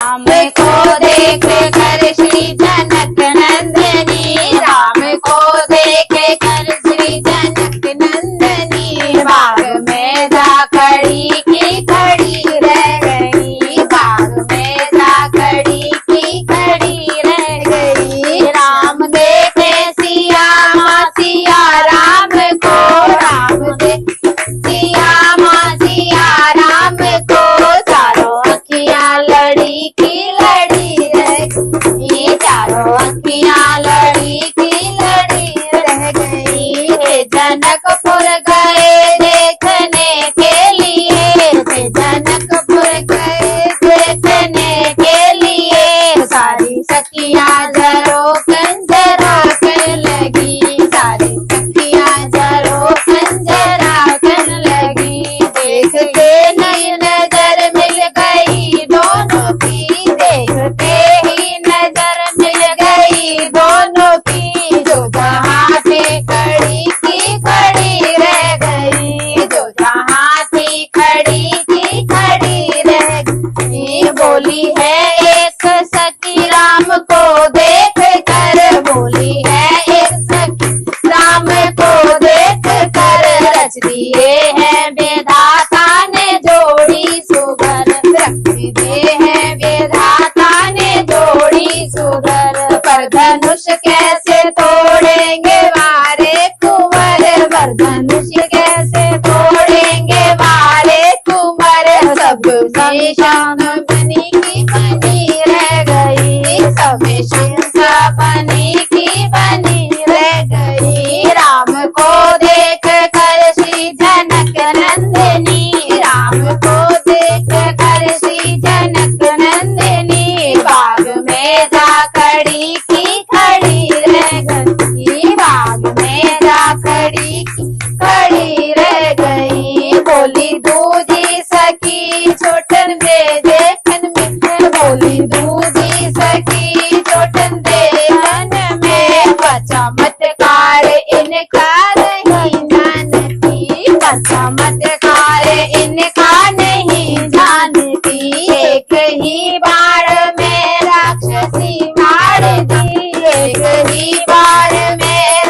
राम को देख कर श्री जनक नंदनी, राम को देख कर श्री जनक नंदनी, बाग में जा खड़ी की खड़ी रह गई, बाग में जा खड़ी की खड़ी रह गई। राम देखे सिया माँ सिया राम को, राम देखे सिया माँ सिया राम को, चारों अखियाँ लड़ी की लड़ी रह गई, चारों अखियाँ लड़ी की लड़ी रह गई। हे जनकपुर गए देखने के लिए, हे जनकपुर गए देखने के लिए, सारी सखियाँ झरोखन झरोखन लगी, सारी सखियाँ झरोखन झरोखन लगी। देखते नई नजर मिल गई दोनों की, देखते ही नजर मिल गई दोनों की, जो जहाँ थे खड़ी की खड़ी रह गई, जो जहाँ थी खड़ी की खड़ी रह गई। बोली है एक सखी राम को देख कर, बोली है एक सखी राम को देख कर, रच दिए हैं विधाता ने जोड़ी सुगर, रख दिए हैं विधाता ने जोड़ी सुगर। पर धनुष कैसे तोड़ेंगे वारे कुंवर, पर धनुष कैसे तोड़ेंगे वारे कुंवर, सब निशान बनी की बनी रह गई, सब शंका बनी की बनी रह गई। राम को देख कर श्री जनक नंदिनी, राम को देख कर श्री जनक नंदिनी, बाग में जा खड़ी की खड़ी रह गई, बाग में जा खड़ी की खड़ी रह गई। बोली दूजी सखी छोटन दे देखन में, बोली दूजी सखी छोटन देखन में, चमत्कार इनका नहीं जानती, चमत्कार इनका नहीं जानती। एक ही बार में राक्षसी मार दी, एक ही बार में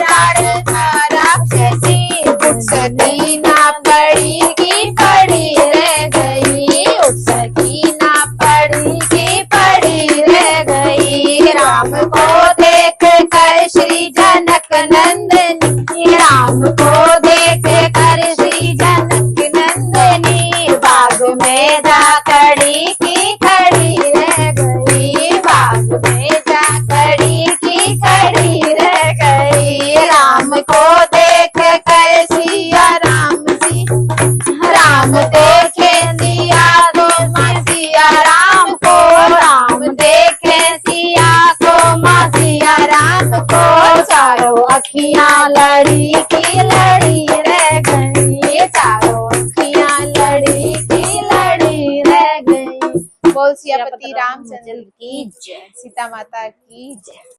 राक्षसी, उसकी ना पड़ी की पड़ी रह गई, उसकी ना पड़ी की पड़ी रह गई। राम को देख कर श्री जनक नंदनी, राम को देख कर श्री जनक नंदनी, बाग में जा खड़ी की खड़ी रह गई, बाग में जा खड़ी की खड़ी रह गई। राम को देख कर सिया राम जी, राम देखे सिया को माँ सिया राम को, राम देखे सिया को माँ सिया राम को, चारों अखियाँ लड़ी की लड़ी रह गई, चारों अखियाँ लड़ी की लड़ी रह गई। बोल सियापति रामचंद्र की जय, सीता माता की जय।